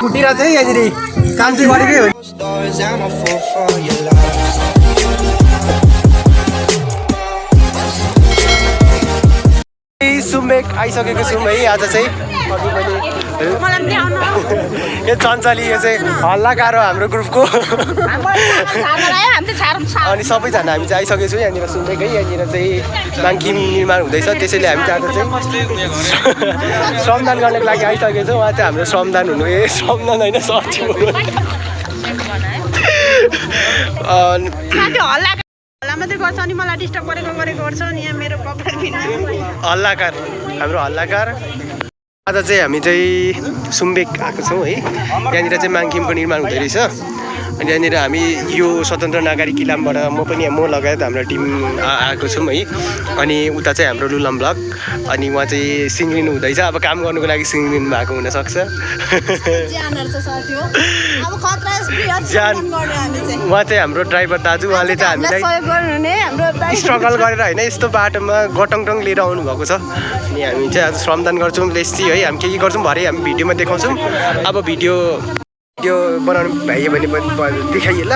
कुटीरा चाहिँ यहाँनिर काम चाहिँ गरेकै हो। सुम्बेक आइसकेको छौँ है आज चाहिँ। अघि मैले यो चञ्चली यो चाहिँ हल्लाकार हो हाम्रो ग्रुपको। अनि सबैजना हामी चाहिँ आइसकेको छौँ यहाँनिर सुम्बेक है। यहाँनिर चाहिँ माङ्किम निर्माण हुँदैछ, त्यसैले हामी चाहिँ आज चाहिँ श्रमदान गर्नको लागि आइसकेको छौँ। उहाँ चाहिँ हाम्रो श्रमदान हुनु श्रमदान होइन सचिव हुनु। हल्लाकार हाम्रो हल्लाकार। आज चाहिँ हामी चाहिँ सुम्बेक आएको छौँ है। यहाँनिर चाहिँ माङ्किमको निर्माण हुँदै रहेछ। अनि यहाँनिर हामी यो स्वतन्त्र नागरिक इलामबाट म लगायत हाम्रो टिम आएको छौँ है। अनि उता चाहिँ हाम्रो लुलाम ब्लक। अनि उहाँ चाहिँ सिङ्लिनु हुँदैछ। अब काम गर्नुको लागि सिङ्लिनु भएको हुनसक्छ। उहाँ चाहिँ हाम्रो ड्राइभर दाजु। उहाँले चाहिँ हामीलाई स्ट्रगल गरेर होइन यस्तो बाटोमा गटङटङ लिएर आउनुभएको छ। अनि हामी चाहिँ आज श्रमदान गर्छौँ लेस्टी है। हामी के गर्छौँ भरे हामी भिडियोमा देखाउँछौँ। अब भिडियो बनाउनु भ्याइयो भने देखाइए ल,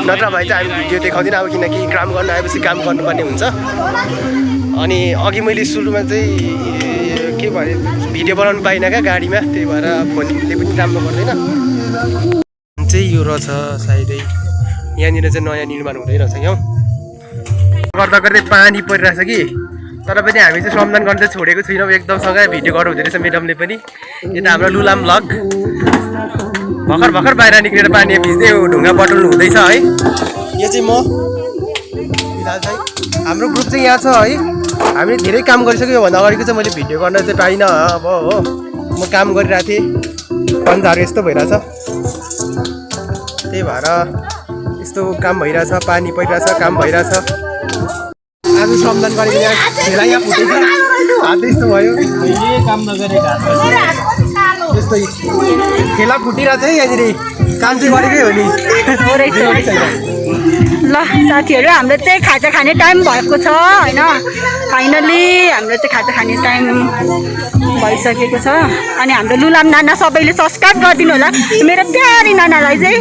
नत्र भए चाहिँ हामी भिडियो देखाउँदैन। अब किनकि काम गर्न आएपछि काम गर्नुपर्ने हुन्छ। अनि अघि मैले सुरुमा चाहिँ के भने भिडियो बनाउनु पाइनँ क्या गाडीमा, त्यही भएर फोनले पनि राम्रो गर्दैन। चाहिँ यो रहेछ सायदै यहाँनिर चाहिँ नयाँ निर्माण हुँदै रहेछ। यहाँ गर्दा गर्दै पानी परिरहेछ कि, तर पनि हामी चाहिँ श्रमदान गर्न चाहिँ छोडेको छैनौँ। एकदमसँगै भिडियो गर्नु हुँदै रहेछ म्याडमले पनि। यता हाम्रो लुलाम ब्लग भर्खर भर्खर बाहिर निक्लेर पानी भिज्दै ढुङ्गा बटुल्नु हुँदैछ है। यो चाहिँ म फिलहाल चाहिँ हाम्रो ग्रुप चाहिँ यहाँ छ है। हामीले धेरै काम गरिसक्यो। योभन्दा अगाडिको चाहिँ मैले भिडियो गर्न चाहिँ पाइनँ। अब हो म काम गरिरहेको थिएँ, पन्जाहरू यस्तो भइरहेछ, त्यही भएर यस्तो काम भइरहेछ। पानी परिरहेछ, काम भइरहेछ। आज श्रमदान गरेको खेला यहाँ फुटेछ, हात यस्तो भयो। काम नगरेको यस्तै खेला फुटिरहेको चाहिँ यहाँनिर काम चाहिँ गरेकै हो नि। ल साथीहरू, हाम्रो चाहिँ खाजा खाने टाइम भएको छ होइन। फाइनली हाम्रो चाहिँ खाजा खाने टाइम भइसकेको छ। अनि हाम्रो लुलाम नाना सबैले सब्सक्राइब गरिदिनु होला। मेरो प्यारी नानालाई चाहिँ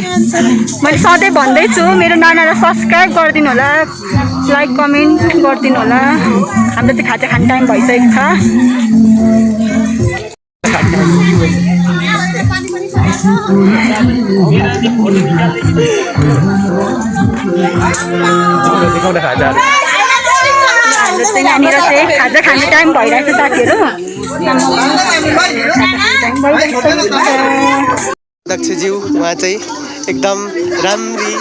मैले सधैँ भन्दैछु, मेरो नानालाई सब्सक्राइब गरिदिनु होला, लाइक कमेन्ट गरिदिनु होला। हाम्रो चाहिँ खाजा खाने टाइम भइसकेको छ। यहाँनिर चाहिँ खाजा खाने टाइम भइरहेको छ साथीहरू। दक्षज्यू उहाँ चाहिँ एकदम राम्री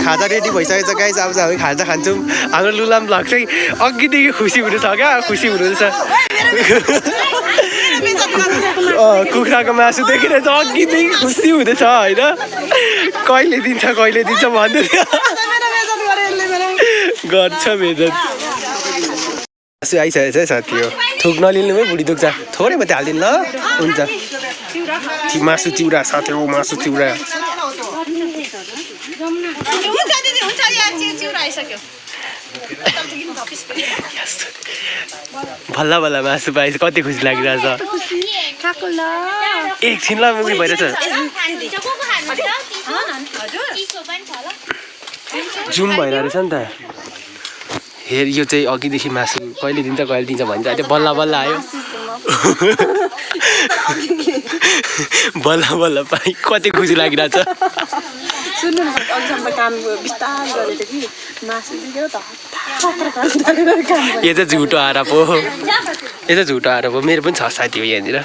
खाजा रेडी भइसकेको छ गाइस। अब हामी खाजा खान्छौँ। हाम्रो लुलाम ब्लग चाहिँ अघिदेखि खुसी हुँदैछ क्या, खुसी हुँदैछ। कुखुराको मासु देखेर चाहिँ अघिदेखि खुसी हुँदैछ होइन। कहिले दिन्छ भन्दै गर्छ मेहनत। मासु आइसकेको छ है साथी। हो थुक नलिनु है, बुढी दुख्छ। थोरै मात्रै हालिदिनु ल, हुन्छ। मासु चिउरा साथी हो, मासु चिउरा। भल्ल भल्ल मासु पाएपछि कति खुसी लागिरहेछ। एकछिन ल मुभी भइरहेछ। जुम भइरहेछ नि त। हेर यो चाहिँ अघिदेखि मासु कहिले दिन्छ भन्छ। अहिले बल्ल बल्ल आयो। बल्ल बल्ल पाइ कति खुसी लागिरहेछ। यो चाहिँ झुटो आरोप हो, मेरो पनि छ साथी हो यहाँनिर।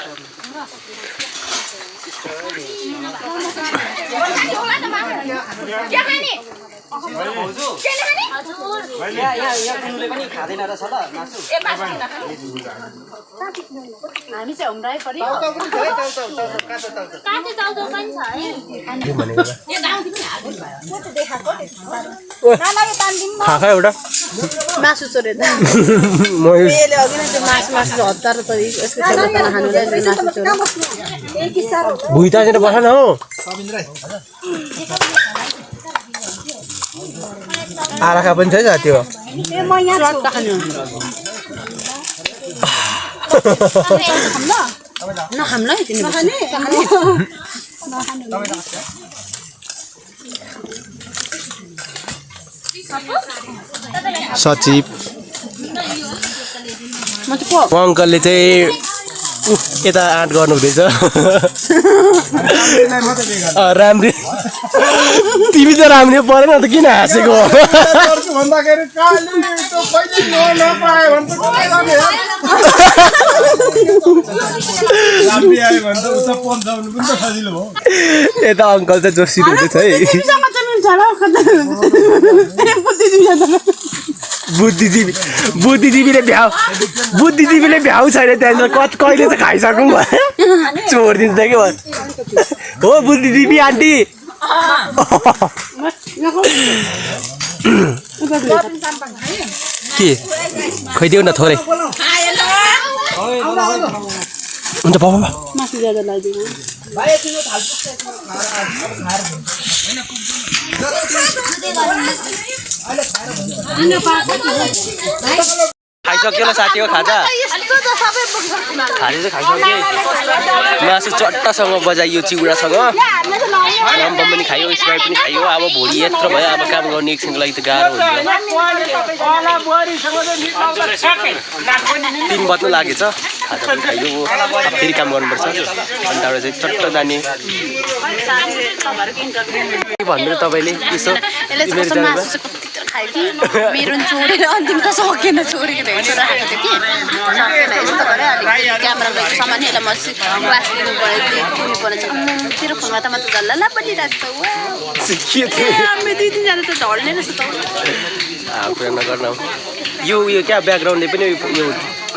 हामी चाहिँ हुम्राइ पऱ्यो। खाखा एउटा मासु चोरे त मासु हतार त भुइँ ताजेर बस न हो। आराखा पनि छ त्यो। नखाम ल नखाने सचिव अङ्कलले चाहिँ यता आँट गर्नु हुँदैछ राम्री तिमी त राम्रो परेन त किन हाँसेको यता अङ्कल चाहिँ जोसित हुँदैछ है बुद्धिजीवीले भ्याउ छैन त्यहाँनिर कहिले त खाइसकौँ छोडिदिन्छ कि हो बुद्धिजीवी आन्टी के खुइदेऊ न थोरै हुन्छ बाबा खाइसक्यो ल साथी हो खाजा खाजा चाहिँ खाइसक्यो मासु चट्टासँग बजाइयो चिउरासँग बम पनि खायो स्प्राइट पनि खायो अब भोलि यत्रो भयो अब काम गर्ने एकछिनको लागि त गाह्रो हुन्छ 3 बज्नु लागेछ खाजा पनि खायो फेरि काम गर्नुपर्छ अनि त्यहाँबाट चाहिँ चट्ट जाने के भन्नु तपाईँले यसो मेरो चोरेर अन्तिममा सकेन चोरेर हेर्नु राखेको थियो कि सकेन यस्तो गरे अलिक क्यामेरा भएको सामान हेर्दा म क्लास लिनु पऱ्यो किन्नु परेछ तेरो फोनमा त म त झल्ला बनिरहेको छ हामी 2-3 जना त ढल्ने रहेछ त कुरा नगर्न यो क्या ब्याकग्राउन्डले पनि यो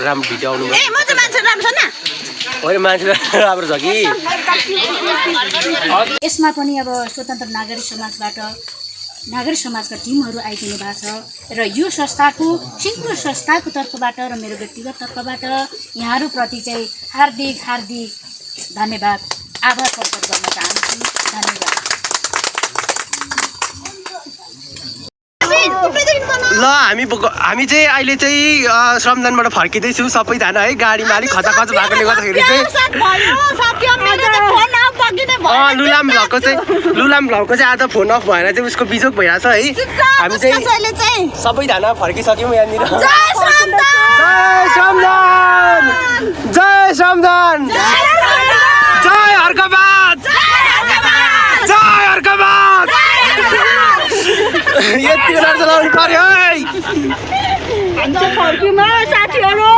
राम्रो भिडियो आउनु ए म चाहिँ मान्छे राम्रो छ न होइन मान्छे राम्रो छ कि यसमा पनि अब स्वतन्त्र नागरिक समाजका टिमहरू आइदिनु भएको छ र यो संस्थाको सिङ्गो संस्थाको तर्फबाट र मेरो व्यक्तिगत तर्फबाट यहाँहरूप्रति चाहिँ हार्दिक धन्यवाद आभार प्रकट गर्न चाहन्छु धन्यवाद ल हामी चाहिँ अहिले चाहिँ श्रमदानबाट फर्किँदैछौँ सबैजना है गाडीमा अलिक खचाखच भएकोले गर्दाखेरि चाहिँ लुलाम भ्लगको चाहिँ आज फोन अफ भएर चाहिँ उसको बिजोक भइरहेछ है हामी चाहिँ सबैजना फर्किसक्यौँ यहाँनिर जय श्रमदान जय हर्कबाद यति बेला चलाउनु पर्यो है फर्क्यौँ साथीहरू